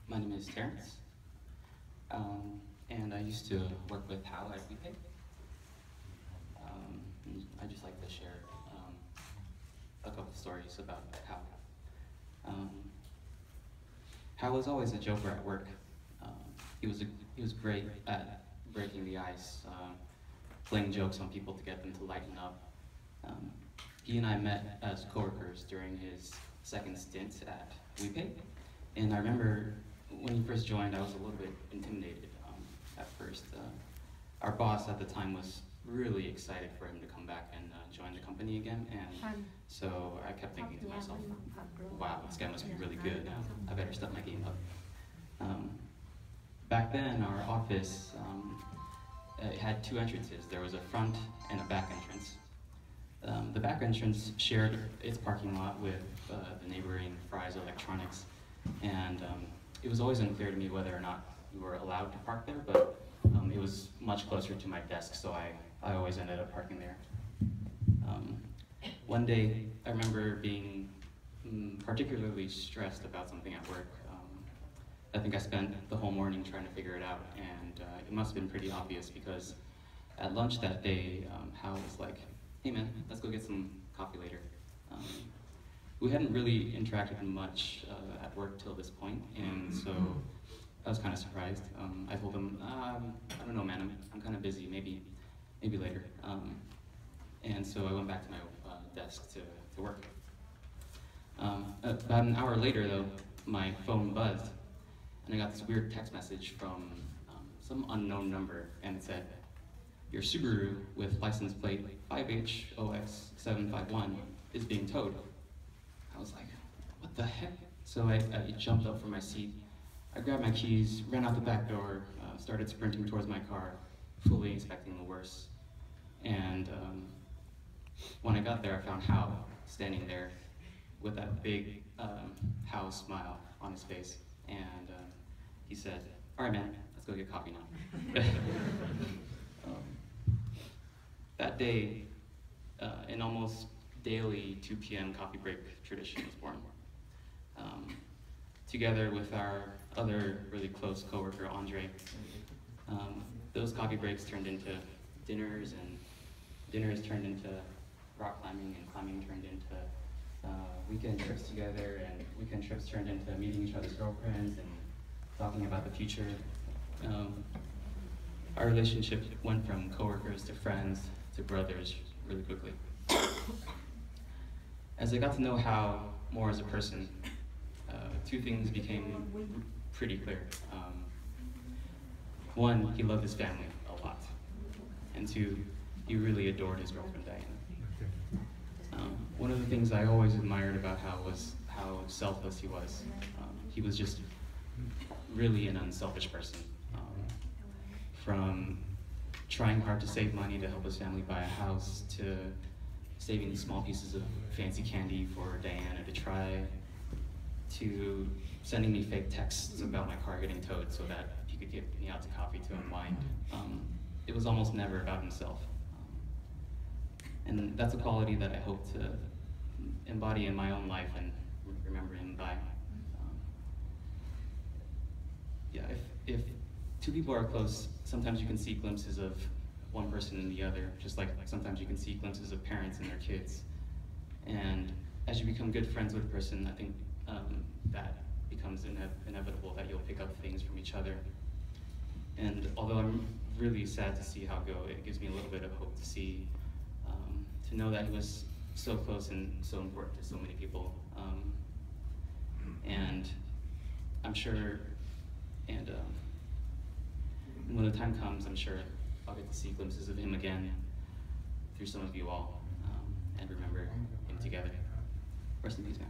My name is Terrence, and I used to work with Hal at WePay. I just like to share a couple stories about Hal. Um, Hal was always a joker at work. Um, he was great at breaking the ice, playing jokes on people to get them to lighten up. Um, he and I met as coworkers during his second stint at WePay, and I remember when he first joined, I was a little bit intimidated at first. Our boss at the time was really excited for him to come back and join the company again, and so I kept thinking to myself, wow, this guy must be really good. I better step my game up. Back then, our office it had two entrances. There was a front and a back entrance. The back entrance shared its parking lot with the neighboring Fry's Electronics, and it was always unclear to me whether or not we were allowed to park there, but it was much closer to my desk, so I always ended up parking there. One day, I remember being particularly stressed about something at work. I think I spent the whole morning trying to figure it out, and it must have been pretty obvious because at lunch that day, Hal was like, "Hey man, let's go get some coffee later." We hadn't really interacted much at work till this point, and so I was kind of surprised. I told him, "I don't know, man. I'm kind of busy. Maybe later." And so I went back to my desk to work. About an hour later, though, my phone buzzed, and I got this weird text message from some unknown number, and it said, "Your Subaru with license plate 5HOX751 is being towed." I was like, what the heck? So I jumped up from my seat, I grabbed my keys, ran out the back door, started sprinting towards my car, fully expecting the worst. And when I got there, I found Hal standing there with that big Hal smile on his face. And he said, "All right, man, let's go get coffee now." That day, an almost daily 2 p.m. coffee break tradition was born. Together with our other really close coworker, Andre, those coffee breaks turned into dinners, and dinners turned into rock climbing, and climbing turned into weekend trips together, and weekend trips turned into meeting each other's girlfriends and talking about the future. Our relationship went from coworkers to friends to brothers really quickly. As I got to know Hal more as a person, two things became pretty clear. One, he loved his family a lot, and two, he really adored his girlfriend, Diana. One of the things I always admired about Hal was how selfless he was. He was just really an unselfish person. From trying hard to save money to help his family buy a house, to saving small pieces of fancy candy for Diana to try, to sending me fake texts about my car getting towed so that he could get me out to coffee to unwind. It was almost never about himself. And that's a quality that I hope to embody in my own life and remember him by. Yeah, if two people are close, sometimes you can see glimpses of one person in the other, just like sometimes you can see glimpses of parents and their kids. And as you become good friends with a person, I think that becomes inevitable that you'll pick up things from each other. And although I'm really sad to see Hal go, it gives me a little bit of hope to see, to know that he was so close and so important to so many people. And I'm sure, and when the time comes, I'm sure I'll get to see glimpses of him again through some of you all, and remember him together. Rest in peace, man.